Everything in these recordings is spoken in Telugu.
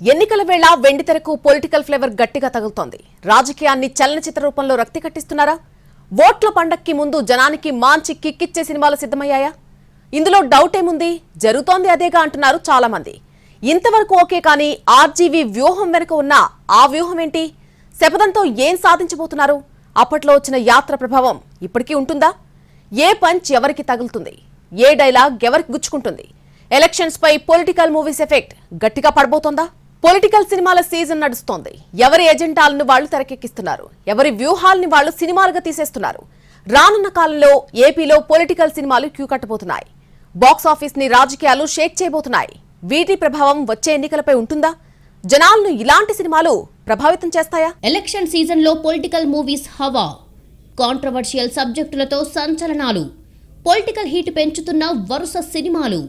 ఎన్నికల వేళ వెండితెరకు పొలిటికల్ ఫ్లేవర్ గట్టిగా తగులుతోంది. రాజకీయాన్ని చలనచిత్ర రూపంలో రక్తి కట్టిస్తున్నారా? ఓట్ల పండక్కి ముందు జనానికి మాంచి కిక్కిచ్చే సినిమాలు సిద్ధమయ్యాయా? ఇందులో డౌట్ ఏముంది? జరుగుతోంది అదేగా అంటున్నారు చాలా మంది. ఇంతవరకు ఓకే, కానీ ఆర్జీవీ వ్యూహం వెనుక ఉన్న ఆ వ్యూహం ఏంటి? శపథంతో ఏం సాధించబోతున్నారు? అప్పట్లో వచ్చిన యాత్ర ప్రభావం ఇప్పటికీ ఉంటుందా? ఏ పంచ్ ఎవరికి తగులుతుంది? ఏ డైలాగ్ ఎవరికి గుచ్చుకుంటుంది? ఎలక్షన్స్ పై పొలిటికల్ మూవీస్ ఎఫెక్ట్ గట్టిగా పడబోతోందా? పొలిటికల్ సినిమాల సీజన్ నడుస్తోంది. ఎవరి ఎజెండాలను వాళ్లు తెరకెక్కిస్తున్నారు, ఎవరి వ్యూహాల్ని వాళ్లు సినిమాలుగా తీసేస్తున్నారు. రానున్న కాలంలో ఏపీలో పొలిటికల్ సినిమాలు క్యూ కట్టబోతున్నాయి. బాక్స్ ఆఫీస్ ని రాజకీయాలు షేక్ చేయబోతున్నాయి. వీటి ప్రభావం వచ్చే ఎన్నికలపై ఉంటుందా? జనాలను ఇలాంటి సినిమాలు ప్రభావితం చేస్తాయా? ఎలక్షన్ సీజన్ లో పొలిటికల్ మూవీస్ హవా, కాంట్రవర్షియల్ సబ్జెక్టులతో సంచలనాలు, పొలిటికల్ హీట్ పెంచుతున్న వరుస సినిమాలు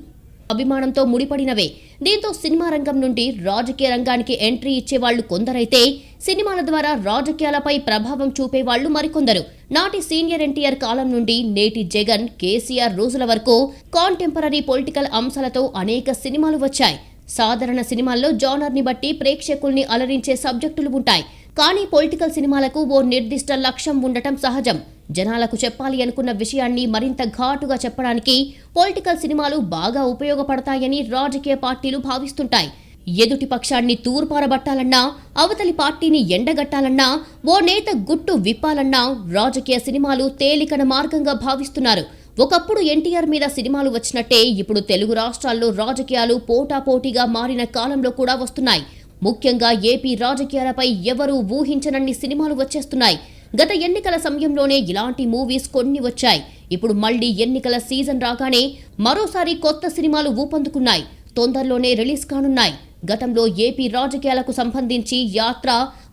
అభిమానంతో ముడిపడినవే. దీంతో సినిమా రంగం నుండి రాజకీయ రంగానికి ఎంట్రీ ఇచ్చేవాళ్లు కొందరైతే, సినిమాల ద్వారా రాజకీయాలపై ప్రభావం చూపేవాళ్లు మరికొందరు. నాటి సీనియర్ ఎన్టీఆర్ కాలం నుండి నేటి జగన్, కేసీఆర్ రోజుల వరకు కాంటెంపరీ పొలిటికల్ అంశాలతో అనేక సినిమాలు వచ్చాయి. సాధారణ సినిమాల్లో జానర్ ని బట్టి ప్రేక్షకుల్ని అలరించే సబ్జెక్టులు ఉంటాయి. కానీ పొలిటికల్ సినిమాలకు ఓ నిర్దిష్ట లక్ష్యం ఉండటం సహజం. జనాలకు చెప్పాలి అనుకున్న విషయాన్ని మరింత ఘాటుగా చెప్పడానికి పొలిటికల్ సినిమాలు బాగా ఉపయోగపడతాయని రాజకీయ పార్టీలు భావిస్తుంటాయి. ఎదుటి పక్షాన్ని తూర్పారబట్టాలన్నా, అవతలి పార్టీని ఎండగట్టాలన్నా, ఓ నేత గుట్టు విప్పాలన్నా రాజకీయ సినిమాలు తేలికన మార్గంగా భావిస్తున్నారు. ఒకప్పుడు ఎన్టీఆర్ మీద సినిమాలు వచ్చినట్టే ఇప్పుడు తెలుగు రాష్ట్రాల్లో రాజకీయాలు పోటాపోటీగా మారిన కాలంలో కూడా వస్తున్నాయి. ముఖ్యంగా ఏపీ రాజకీయాలపై ఎవరూ ఊహించనన్ని సినిమాలు వచ్చేస్తున్నాయి. గత ఎన్నికల సమయంలోనే ఇలాంటి మూవీస్ కొన్ని వచ్చాయి. ఇప్పుడు మళ్లీ ఎన్నికల సీజన్ రాగానే మరోసారి కొత్త సినిమాలు ఊపందుకున్నాయి. తొందరలోనే రిలీజ్ కానున్నాయి. గతంలో ఏపీ రాజకీయాలకు సంబంధించి యాత్ర,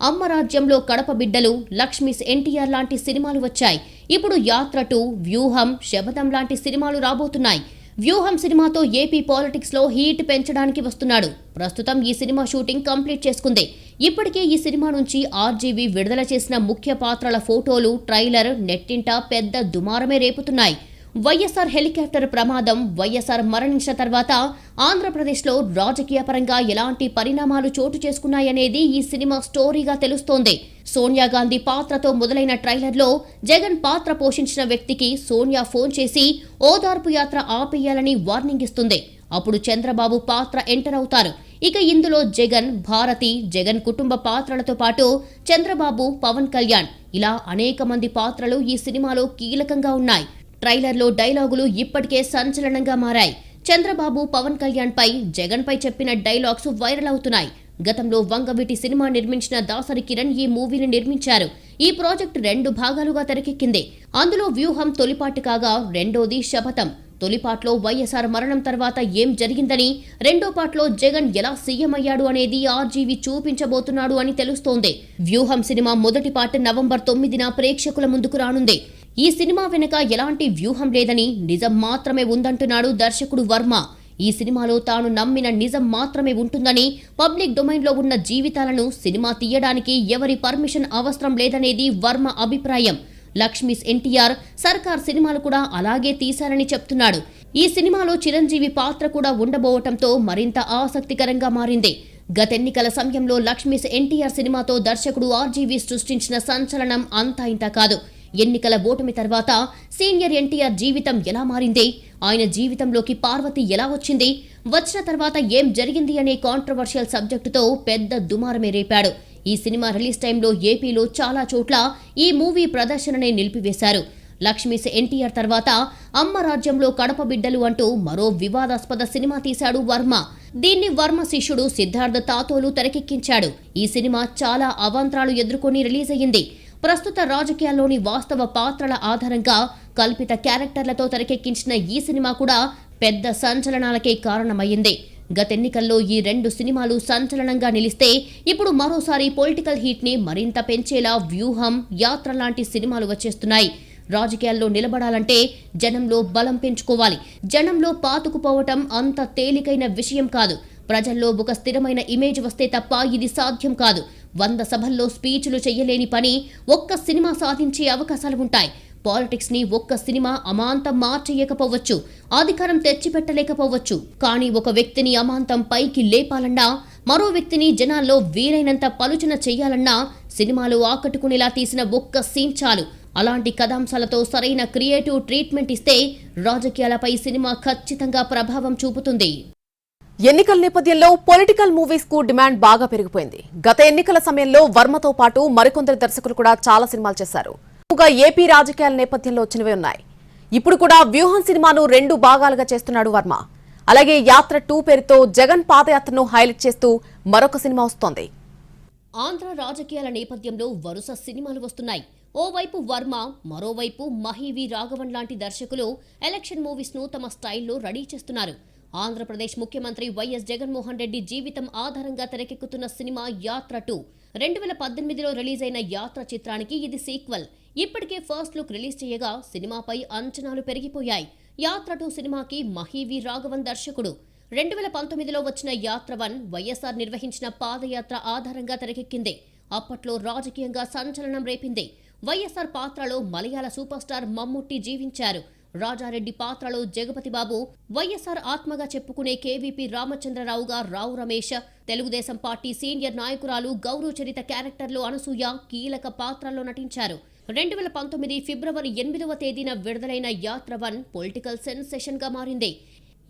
అమ్మరాజ్యంలో కడప బిడ్డలు, లక్ష్మీస్ ఎన్టీఆర్ లాంటి సినిమాలు వచ్చాయి. ఇప్పుడు యాత్ర 2, వ్యూహం, శపథం లాంటి సినిమాలు రాబోతున్నాయి. వ్యూహం సినిమాతో ఏపీ పాలిటిక్స్ లో హీట్ పెంచడానికి వస్తున్నాడు. ప్రస్తుతం ఈ సినిమా షూటింగ్ కంప్లీట్ చేసుకుంది. ఇప్పటికే ఈ సినిమా నుంచి ఆర్జీవీ విడుదల చేసిన ముఖ్య పాత్రల ఫోటోలు, ట్రైలర్ నెట్టింట పెద్ద దుమారమే రేపుతున్నాయి. వైఎస్ఆర్ హెలికాప్టర్ ప్రమాదం, వైఎస్ఆర్ మరణించిన తర్వాత ఆంధ్రప్రదేశ్లో రాజకీయ పరంగా ఎలాంటి పరిణామాలు చోటు చేసుకున్నాయనేది ఈ సినిమా స్టోరీగా తెలుస్తోంది. సోనియా గాంధీ పాత్రతో మొదలైన ట్రైలర్లో జగన్ పాత్ర పోషించిన వ్యక్తికి సోనియా ఫోన్ చేసి ఓదార్పు యాత్ర ఆపేయాలని వార్నింగ్ ఇస్తుంది. అప్పుడు చంద్రబాబు పాత్ర ఎంటర్ అవుతారు. ఇక ఇందులో జగన్, భారతి, జగన్ కుటుంబ పాత్రలతో పాటు చంద్రబాబు, పవన్ కళ్యాణ్ ఇలా అనేక మంది పాత్రలు ఈ సినిమాలో కీలకంగా ఉన్నాయి. ట్రైలర్లో డైలాగులు ఇప్పటికే సంచలనంగా మారాయి. చంద్రబాబు, పవన్ కళ్యాణ్ పై, జగన్ పై చెప్పిన డైలాగ్స్ వైరల్ అవుతున్నాయి. గతంలో వంగవీటి సినిమా నిర్మించిన దాసరి కిరణ్ ఈ మూవీని నిర్మించారు. ఈ ప్రాజెక్ట్ 2 భాగాలుగా తెరకెక్కింది. అందులో వ్యూహం తొలిపాటు కాగా, రెండోది శపథం. తొలిపాట్లో వైఎస్ఆర్ మరణం తర్వాత ఏం జరిగిందని, రెండో పాటలో జగన్ ఎలా సీఎం అయ్యాడు అనేది ఆర్జీవీ చూపించబోతున్నాడు అని తెలుస్తోంది. వ్యూహం సినిమా మొదటి పార్ట్ నవంబర్ 9న ప్రేక్షకుల ముందుకు రానుంది. ఈ సినిమా వెనుక ఎలాంటి వ్యూహం లేదని, నిజం మాత్రమే ఉందంటున్నాడు దర్శకుడు వర్మ. ఈ సినిమాలో తాను నమ్మిన నిజం మాత్రమే ఉంటుందని, పబ్లిక్ డొమైన్లో ఉన్న జీవితాలను సినిమా తీయడానికి ఎవరి పర్మిషన్ అవసరం లేదనేది వర్మ అభిప్రాయం. లక్ష్మీస్ ఎన్టీఆర్, సర్కార్ సినిమాలు కూడా అలాగే తీశారని చెప్తున్నాడు. ఈ సినిమాలో చిరంజీవి పాత్ర కూడా ఉండబోవటంతో మరింత ఆసక్తికరంగా మారింది. గతెన్నికల సమయంలో లక్ష్మీస్ ఎన్టీఆర్ సినిమాతో దర్శకుడు ఆర్జీవీ సృష్టించిన సంచలనం అంతా ఇంతా కాదు. ఎన్నికల ఓటమి తర్వాత సీనియర్ ఎన్టీఆర్ జీవితం ఎలా మారింది, ఆయన జీవితంలోకి పార్వతి ఎలా వచ్చింది, వచ్చిన తర్వాత ఏం జరిగింది అనే కాంట్రవర్షియల్ సబ్జెక్టుతో పెద్ద దుమారమే రేపాడు. ఈ సినిమా రిలీజ్ టైంలో ఏపీలో చాలా చోట్ల ఈ మూవీ ప్రదర్శననే నిలిపివేశారు. లక్ష్మీస్ ఎన్టీఆర్ తర్వాత అమ్మరాజ్యంలో కడప బిడ్డలు అంటూ మరో వివాదాస్పద సినిమా తీశాడు వర్మ. దీన్ని వర్మ శిష్యుడు సిద్ధార్థ తాతోలు తెరకెక్కించాడు. ఈ సినిమా చాలా అవాంతరాలు ఎదుర్కొని రిలీజ్ అయ్యింది. ప్రస్తుత రాజకీయాల్లోని వాస్తవ పాత్రల ఆధారంగా కల్పిత క్యారెక్టర్లతో తెరకెక్కించిన ఈ సినిమా కూడా పెద్ద సంచలనాలకే కారణమయ్యింది. గతెన్నికల్లో ఈ 2 సినిమాలు సంచలనంగా నిలిస్తే, ఇప్పుడు మరోసారి పొలిటికల్ హీట్ ని మరింత పెంచేలా వ్యూహం, యాత్ర లాంటి సినిమాలు వచ్చేస్తున్నాయి. రాజకీయాల్లో నిలబడాలంటే జనంలో బలం పెంచుకోవాలి. జనంలో పాతుకుపోవటం అంత తేలికైన విషయం కాదు. ప్రజల్లో ఒక స్థిరమైన ఇమేజ్ వస్తే తప్ప ఇది సాధ్యం కాదు. 100 సభల్లో స్పీచ్లు చెయ్యలేని పని ఒక్క సినిమా సాధించే అవకాశాలు ఉంటాయి. పాలిటిక్స్ ని ఒక్క సినిమా అమాంతం మార్చేయకపోవచ్చు, అధికారం తెచ్చిపెట్టలేకపోవచ్చు. కానీ ఒక వ్యక్తిని అమాంతం పైకి లేపాలన్నా, మరో వ్యక్తిని జనాల్లో వీలైనంత పలుచన చెయ్యాలన్నా సినిమాలు ఆకట్టుకునేలా తీసిన ఒక్క సీన్ చాలు. అలాంటి కథాంశాలతో సరైన క్రియేటివ్ ట్రీట్మెంట్ ఇస్తే రాజకీయాలపై సినిమా ఖచ్చితంగా ప్రభావం చూపుతుంది. ఎన్నికల నేపథ్యంలో పొలిటికల్ మూవీస్ కు డిమాండ్ బాగా పెరిగిపోయింది. గత ఎన్నికల సమయంలో వర్మతో పాటు మరికొందరు దర్శకులు కూడా చాలా సినిమాలు చేశారు. ఏపీ రాజకీయాల నేపథ్యంలో వచ్చినవే ఉన్నాయి. ఇప్పుడు కూడా వ్యూహం సినిమాను 2 భాగాలుగా చేస్తున్నాడు వర్మ. అలాగే యాత్ర 2 పేరుతో జగన్ పాదయాత్రను హైలైట్ చేస్తూ మరొక సినిమా వస్తోంది. ఆంధ్ర రాజకీయాల నేపథ్యంలో వరుస సినిమాలు వస్తున్నాయి. ఓవైపు వర్మ, మరోవైపు మహీవి రాఘవన్ లాంటి దర్శకులు ఎలక్షన్ మూవీస్ ను తమ స్టైల్లో రెడీ చేస్తున్నారు. ఆంధ్రప్రదేశ్ ముఖ్యమంత్రి వైఎస్ జగన్మోహన్ రెడ్డి జీవితం ఆధారంగా తెరకెక్కుతున్న సినిమా యాత్ర 2 2018లో రిలీజ్ అయిన యాత్ర చిత్రానికి ఇది సీక్వెల్. ఇప్పటికే ఫస్ట్ లుక్ రిలీజ్ చేయగా సినిమాపై అంచనాలు పెరిగిపోయాయి. యాత్ర 2 సినిమాకి మహీవి రాఘవన్ దర్శకుడు. 2019లో వచ్చిన యాత్ర 1 వైఎస్ఆర్ నిర్వహించిన పాదయాత్ర ఆధారంగా తెరకెక్కింది. అప్పట్లో రాజకీయంగా సంచలనం రేపింది. వైఎస్ఆర్ పాత్రలో మలయాళ సూపర్ స్టార్ మమ్ముట్టి జీవించారు. రాజారెడ్డి పాత్రలో జగపతి బాబు, వైఎస్ఆర్ ఆత్మగా చెప్పుకునే KVP రామచంద్రరావుగా Rao Ramesh, Telugu Desam party senior నాయకురాలు గౌరవ చరిత క్యారెక్టర్లో అనసూయ కీలక పాత్రల్లో నటించారు. 2019 ఫిబ్రవరి 8వ తేదీన విడుదలైన యాత్ర 1 పొలిటికల్ సెన్సేషన్ గా మారింది.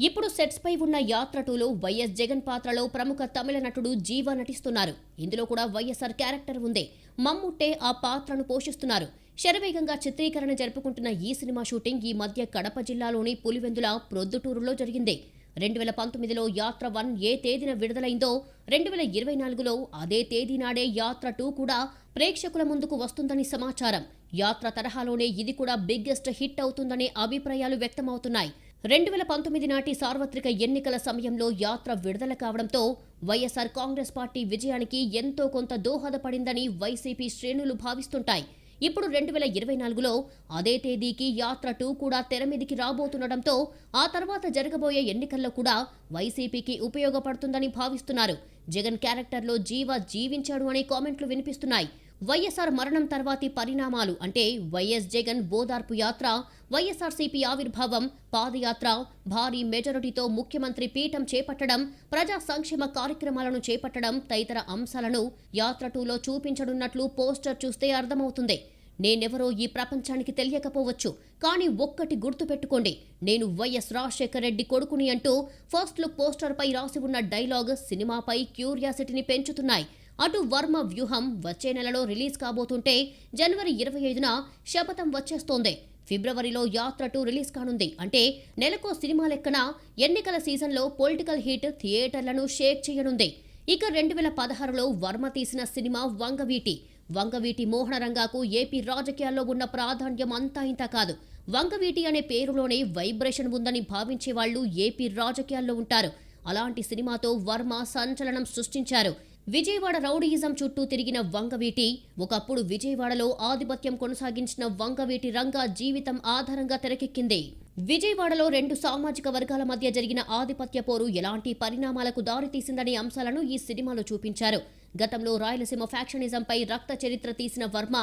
ఇప్పుడు సెట్స్ పై ఉన్న యాత్ర 2లో వైఎస్ జగన్ పాత్రలో ప్రముఖ తమిళ నటుడు జీవా నటిస్తున్నారు. ఇందులో కూడా వైఎస్ఆర్ క్యారెక్టర్ ఉంది. మమ్ముట్టే ఆ పాత్రను పోషిస్తున్నారు. శరవేగంగా చిత్రీకరణ జరుపుకుంటున్న ఈ సినిమా షూటింగ్ ఈ మధ్య కడప జిల్లాలోని పులివెందుల ప్రొద్దుటూరులో జరిగింది. 2019లో యాత్ర 1 ఏ తేదీన విడుదలైందో 2024లో అదే తేదీ నాడే యాత్ర 2 కూడా ప్రేక్షకుల ముందుకు వస్తుందని సమాచారం. యాత్ర తరహాలోనే ఇది కూడా బిగ్గెస్ట్ హిట్ అవుతుందనే అభిప్రాయాలు వ్యక్తమవుతున్నాయి. 2019 నాటి సార్వత్రిక ఎన్నికల సమయంలో యాత్ర విడుదల కావడంతో వైఎస్ఆర్ కాంగ్రెస్ పార్టీ విజయానికి ఎంతో కొంత దోహదపడిందని వైసీపీ శ్రేణులు భావిస్తుంటాయి. ఇప్పుడు 2024లో అదే తేదీకి యాత్ర 2 కూడా తెరమీదికి రాబోతుండటంతో ఆ తర్వాత జరగబోయే ఎన్నికల్లో కూడా వైసీపీకి ఉపయోగపడుతుందని భావిస్తున్నారు. జగన్ క్యారెక్టర్లో జీవా జీవించాడు అనే కామెంట్లు వినిపిస్తున్నాయి. వైఎస్ఆర్ మరణం తర్వాతి పరిణామాలు అంటే వైఎస్ జగన్ ఓదార్పు యాత్ర, వైఎస్ఆర్సీపీ ఆవిర్భావం, పాదయాత్ర, భారీ మెజారిటీతో ముఖ్యమంత్రి పీఠం చేపట్టడం, ప్రజా సంక్షేమ కార్యక్రమాలను చేపట్టడం తదితర అంశాలను యాత్ర 2లో చూపించనున్నట్లు పోస్టర్ చూస్తే అర్థమవుతుంది. నేనెవరో ఈ ప్రపంచానికి తెలియకపోవచ్చు, కానీ ఒక్కటి గుర్తుపెట్టుకోండి, నేను వైఎస్ రాజశేఖర రెడ్డి కొడుకుని అంటూ ఫస్ట్ లుక్ పోస్టర్పై రాసి ఉన్న డైలాగ్ సినిమాపై క్యూరియాసిటీని పెంచుతున్నాయి. అటు వర్మ వ్యూహం వచ్చే నెలలో రిలీజ్ కాబోతుంటే జనవరి 25న శపథం వచ్చేస్తోంది. ఫిబ్రవరిలో యాత్ర 2 రిలీజ్ కానుంది. అంటే నెలకో సినిమా లెక్కన ఎన్నికల సీజన్లో పొలిటికల్ హీట్ థియేటర్లను షేక్ చేయనుంది. ఇక 2016లో వర్మ తీసిన సినిమా వంగవీటి మోహనరంగాకు ఏపీ రాజకీయాల్లో ఉన్న ప్రాధాన్యం అంతా ఇంత కాదు. వంగవీటి అనే పేరులోనే వైబ్రేషన్ ఉందని భావించే వాళ్లు ఏపీ రాజకీయాల్లో ఉంటారు. అలాంటి సినిమాతో వర్మ సంచలనం సృష్టించారు. విజయవాడ రౌడీయిజం చుట్టూ తిరిగిన వంగవీటి, ఒకప్పుడు విజయవాడలో ఆధిపత్యం కొనసాగించిన వంగవీటి రంగా జీవితం ఆధారంగా తెరకెక్కింది. విజయవాడలో 2 సామాజిక వర్గాల మధ్య జరిగిన ఆధిపత్య పోరు ఎలాంటి పరిణామాలకు దారితీసిందనే అంశాలను ఈ సినిమాలో చూపించారు. గతంలో రాయలసీమ ఫ్యాక్షనిజంపై రక్త చరిత్ర తీసిన వర్మ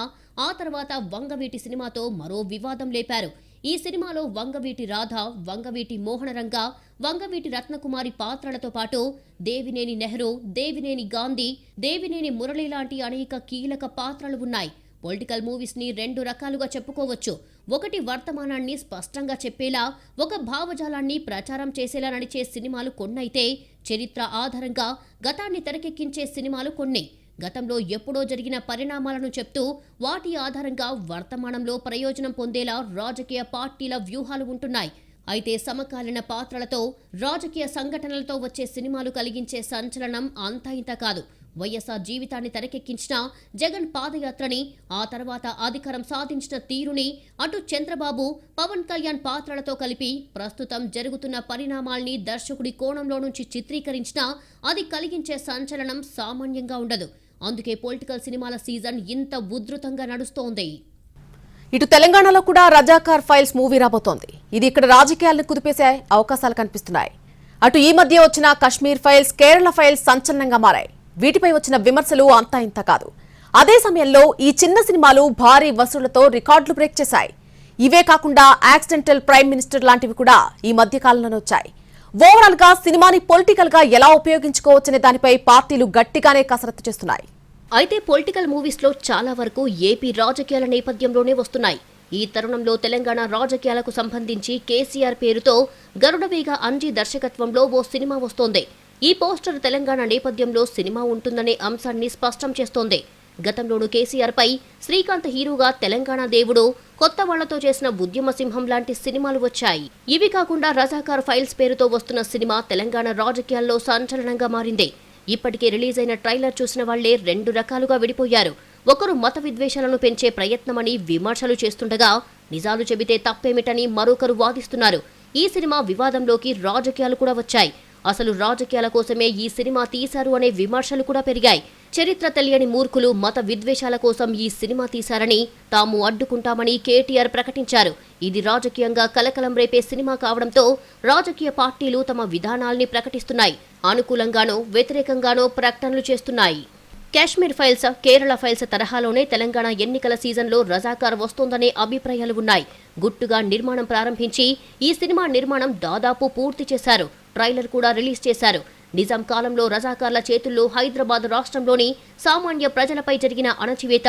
ఆ తర్వాత వంగవీటి సినిమాతో మరో వివాదం లేపారు. ఈ సినిమాలో వంగవీటి రాధ, వంగవీటి మోహనరంగ, వంగవీటి రత్నకుమారి పాత్రలతో పాటు దేవినేని నెహ్రూ, దేవినేని గాంధీ, దేవినేని మురళి లాంటి అనేక కీలక పాత్రలు ఉన్నాయి. పొలిటికల్ మూవీస్ ని 2 రకాలుగా చెప్పుకోవచ్చు. ఒకటి వర్తమానాన్ని స్పష్టంగా చెప్పేలా, ఒక భావజాలాన్ని ప్రచారం చేసేలా నడిచే సినిమాలు కొన్నైతే, చరిత్ర ఆధారంగా గతాన్ని తెరకెక్కించే సినిమాలు కొన్ని. గతంలో ఎప్పుడో జరిగిన పరిణామాలను చెప్తూ వాటి ఆధారంగా వర్తమానంలో ప్రయోజనం పొందేలా రాజకీయ పార్టీల వ్యూహాలు ఉంటున్నాయి. అయితే సమకాలీన పాత్రలతో, రాజకీయ సంఘటనలతో వచ్చే సినిమాలు కలిగించే సంచలనం అంతా ఇంత కాదు. వైఎస్ఆర్ జీవితాన్ని తెరకెక్కించిన జగన్ పాదయాత్రని, ఆ తర్వాత అధికారం సాధించిన తీరుని, అటు చంద్రబాబు, పవన్ కళ్యాణ్ పాత్రలతో కలిపి ప్రస్తుతం జరుగుతున్న పరిణామాల్ని దర్శకుడి కోణంలో నుంచి చిత్రీకరించినా అది కలిగించే సంచలనం సామాన్యంగా ఉండదు. అందుకే పొలిటికల్ సినిమాల సీజన్ ఇంత ఉధృతంగా నడుస్తోంది. ఇటు తెలంగాణలో కూడా రజాకార్ ఫైల్స్ మూవీ రాబోతోంది. ఇది ఇక్కడ రాజకీయాలను కుదిపేసే అవకాశాలు కనిపిస్తున్నాయి. అటు ఈ మధ్య వచ్చిన కశ్మీర్ ఫైల్స్, కేరళ ఫైల్స్ సంచలనంగా మారాయి. వీటిపై వచ్చిన విమర్శలు అంతా ఇంత కాదు. అదే సమయంలో ఈ చిన్న సినిమాలు భారీ వసూళ్లతో రికార్డులు బ్రేక్ చేశాయి. ఇవే కాకుండా యాక్సిడెంటల్ ప్రైమ్ మినిస్టర్ లాంటివి కూడా ఈ మధ్య కాలంలోనే వచ్చాయి. ఓవరాల్ గా సినిమాని పొలిటికల్ గా ఎలా ఉపయోగించుకోవచ్చనే దానిపై పార్టీలు గట్టిగానే కసరత్తు చేస్తున్నాయి. అయితే పొలిటికల్ మూవీస్ లో చాలా వరకు ఏపీ రాజకీయాల నేపథ్యంలోనే వస్తున్నాయి. ఈ తరుణంలో తెలంగాణ రాజకీయాలకు సంబంధించి కేసీఆర్ పేరుతో గరుడవేగ అంజీ దర్శకత్వంలో ఓ సినిమా వస్తోంది. ఈ పోస్టర్ తెలంగాణ నేపథ్యంలో సినిమా ఉంటుందనే అంశాన్ని స్పష్టం చేస్తోంది. గతంలోనూ కేసీఆర్ పై శ్రీకాంత్ హీరోగా తెలంగాణ దేవుడు, కొత్త వాళ్లతో చేసిన ఉద్యమ సింహం లాంటి సినిమాలు వచ్చాయి. ఇవి కాకుండా రజాకార్ ఫైల్స్ పేరుతో వస్తున్న సినిమా తెలంగాణ రాజకీయాల్లో సంచలనంగా మారింది. ఇప్పటికే రిలీజ్ అయిన ట్రైలర్ చూసిన వాళ్లే రెండు రకాలుగా విడిపోయారు. ఒకరు మత విద్వేషాలను పెంచే ప్రయత్నమని విమర్శలు చేస్తుండగా, నిజాలు చెబితే తప్పేమిటని మరొకరు వాదిస్తున్నారు. ఈ సినిమా వివాదంలోకి రాజకీయాలు కూడా వచ్చాయి. అసలు రాజకీయాల కోసమే ఈ సినిమా తీశారు అనే విమర్శలు కూడా పెరిగాయి. చరిత్ర తెలియని మూర్ఖులు మత విద్వేషాల కోసం ఈ సినిమా తీశారని, తాము అడ్డుకుంటామని కేటీఆర్ ప్రకటించారు. ఇది రాజకీయంగా కలకలం రేపే సినిమా కావడంతో రాజకీయ పార్టీలు తమ విధానాల్ని ప్రకటిస్తున్నాయి. అనుకూలంగానో వ్యతిరేకంగానో ప్రకటనలు చేస్తున్నాయి. కాశ్మీర్ ఫైల్స్, కేరళ ఫైల్స్ తరహాలోనే తెలంగాణ ఎన్నికల సీజన్లో రజాకార్ వస్తోందనే అభిప్రాయాలు ఉన్నాయి. గుట్టుగా నిర్మాణం ప్రారంభించి ఈ సినిమా నిర్మాణం దాదాపు పూర్తి చేశారు. ట్రైలర్ కూడా రిలీజ్ చేశారు. నిజాం కాలంలో రజాకార్ల చేతుల్లో హైదరాబాద్ రాష్ట్రంలోని సామాన్య ప్రజలపై జరిగిన అణచివేత,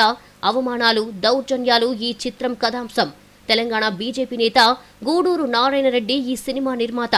అవమానాలు, దౌర్జన్యాలు ఈ చిత్రం కథాంశం. తెలంగాణ బీజేపీ నేత గూడూరు నారాయణరెడ్డి ఈ సినిమా నిర్మాత.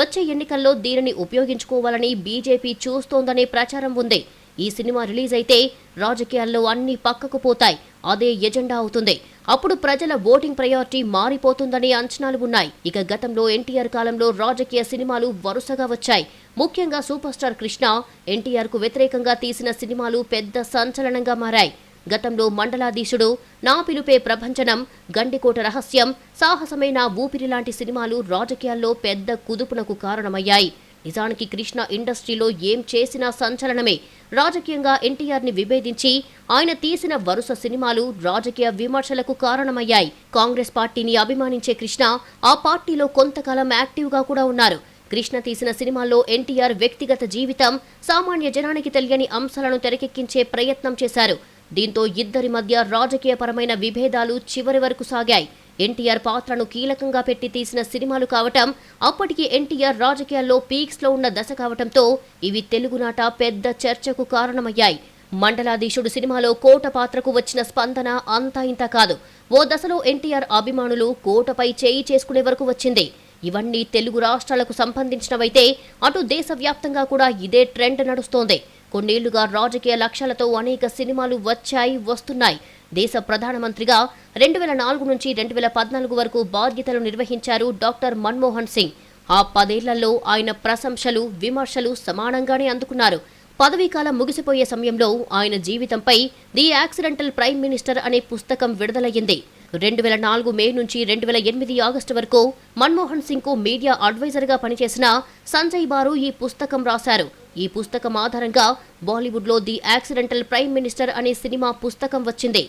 వచ్చే ఎన్నికల్లో దీనిని ఉపయోగించుకోవాలని బీజేపీ చూస్తోందనే ప్రచారం ఉంది. ఈ సినిమా రిలీజ్ అయితే రాజకీయాల్లో అన్ని పక్కకు పోతాయి. అదే ఎజెండా అవుతుంది. అప్పుడు ప్రజల ఓటింగ్ ప్రయారిటీ మారిపోతుందనే అంచనాలు ఉన్నాయి. ఇక గతంలో ఎన్టీఆర్ కాలంలో రాజకీయ సినిమాలు వరుసగా వచ్చాయి. ముఖ్యంగా సూపర్ స్టార్ కృష్ణ, ఎన్టీఆర్ కు వ్యతిరేకంగా తీసిన సినిమాలు పెద్ద సంచలనంగా మారాయి. గతంలో మండలాధీశుడు, నా పిలుపే ప్రభంజనం, గండికోట రహస్యం, సాహసమే నా ఊపిరి లాంటి సినిమాలు రాజకీయాల్లో పెద్ద కుదుపునకు కారణమయ్యాయి. నిజానికి కృష్ణ ఇండస్ట్రీలో ఏం చేసినా సంచలనమే. రాజకీయంగా ఎన్టీఆర్ ని విభేదించి ఆయన తీసిన వరుస సినిమాలు రాజకీయ విమర్శలకు కారణమయ్యాయి. కాంగ్రెస్ పార్టీని అభిమానించే కృష్ణ ఆ పార్టీలో కొంతకాలం యాక్టివ్గా కూడా ఉన్నారు. కృష్ణ తీసిన సినిమాల్లో ఎన్టీఆర్ వ్యక్తిగత జీవితం, సామాన్య జనానికి తెలియని అంశాలను తెరకెక్కించే ప్రయత్నం చేశారు. దీంతో ఇద్దరి మధ్య రాజకీయపరమైన విభేదాలు చివరి వరకు సాగాయి. ఎన్టీఆర్ పాత్రను కీలకంగా పెట్టి తీసిన సినిమాలు కావటం, అప్పటికి ఎన్టీఆర్ రాజకీయాల్లో పీక్స్లో ఉన్న దశ కావటంతో ఇవి తెలుగునాట పెద్ద చర్చకు కారణమయ్యాయి. మండలాధీశుడు సినిమాలో కోట పాత్రకు వచ్చిన స్పందన అంతా ఇంత కాదు. ఓ దశలో ఎన్టీఆర్ అభిమానులు కోటపై చేయి చేసుకునే వరకు వచ్చింది. ఇవన్నీ తెలుగు రాష్ట్రాలకు సంబంధించినవైతే అటు దేశవ్యాప్తంగా కూడా ఇదే ట్రెండ్ నడుస్తోంది. కొన్నేళ్లుగా రాజకీయ లక్ష్యాలతో అనేక సినిమాలు వచ్చాయి, వస్తున్నాయి. దేశ ప్రధానమంత్రిగా 2004 నుంచి 2014 వరకు బాధ్యతలు నిర్వహించారు డాక్టర్ మన్మోహన్ సింగ్. ఆ 10 ఏళ్లలో ఆయన ప్రశంసలు, విమర్శలు సమానంగానే అందుకున్నారు. పదవీకాలం ముగిసిపోయే సమయంలో ఆయన జీవితంపై ది యాక్సిడెంటల్ ప్రైమ్ మినిస్టర్ అనే పుస్తకం విడుదలయ్యింది. 2004 మే నుంచి 2008 ఆగస్టు వరకు మన్మోహన్ సింగ్ కు మీడియా అడ్వైజర్ గా పనిచేసిన సంజయ్ బారు ఈ పుస్తకం రాశారు. ఈ పుస్తకం ఆధారంగా బాలీవుడ్ లో ది యాక్సిడెంటల్ ప్రైమ్ మినిస్టర్ అనే సినిమా పుస్తకం వచ్చింది.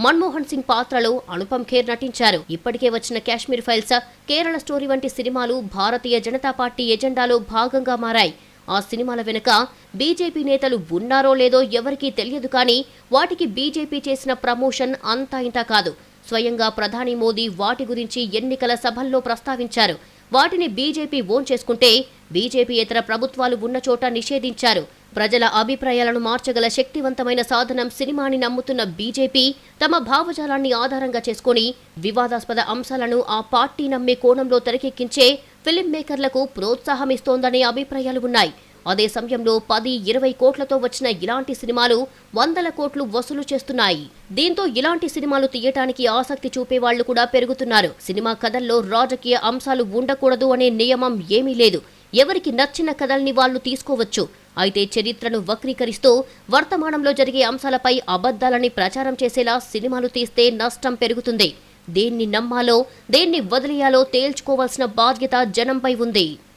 మన్మోహన్ సింగ్ పాత్రలో అనుపమ్ ఖేర్ నటించారు. ఇప్పటికే వచ్చిన కాశ్మీర్ ఫైల్స్, కేరళ స్టోరీ వంటి సినిమాలు భారతీయ జనతా పార్టీ ఎజెండాలో భాగంగా మారాయి. ఆ సినిమాల వెనుక బీజేపీ నేతలు ఉన్నారో లేదో ఎవరికీ తెలియదు. కానీ వాటికి బీజేపీ చేసిన ప్రమోషన్ అంతా ఇంతా కాదు. స్వయంగా ప్రధాని మోదీ వాటి గురించి ఎన్నికల సభల్లో ప్రస్తావించారు. వాటిని బీజేపీ ఓన్ చేసుకుంటే బీజేపీయేతర ప్రభుత్వాలు ఉన్న చోట నిషేధించారు. ప్రజల అభిప్రాయాలను మార్చగల శక్తివంతమైన సాధనం సినిమాని నమ్ముతున్న బీజేపీ తమ భావజాలాన్ని ఆధారంగా చేసుకుని వివాదాస్పద అంశాలను ఆ పార్టీ నమ్మే కోణంలో తెరకెక్కించే ఫిల్మ్ మేకర్లకు ప్రోత్సాహమిస్తోందనే అభిప్రాయాలు ఉన్నాయి. అదే సమయంలో 10-20 కోట్లతో వచ్చిన ఇలాంటి సినిమాలు 100 కోట్లు వసూలు చేస్తున్నాయి. దీంతో ఇలాంటి సినిమాలు తీయటానికి ఆసక్తి చూపే వాళ్లు కూడా పెరుగుతున్నారు. సినిమా కథల్లో రాజకీయ అంశాలు ఉండకూడదు అనే నియమం ఏమీ లేదు. ఎవరికి నచ్చిన కథల్ని వాళ్లు తీసుకోవచ్చు. అయితే చరిత్రను వక్రీకరిస్తూ వర్తమానంలో జరిగే అంశాలపై అబద్ధాలని ప్రచారం చేసేలా సినిమాలు తీస్తే నష్టం పెరుగుతుంది. దేన్ని నమ్మాలో, దేన్ని వదిలేయాలో తేల్చుకోవాల్సిన బాధ్యత జనంపై ఉంది.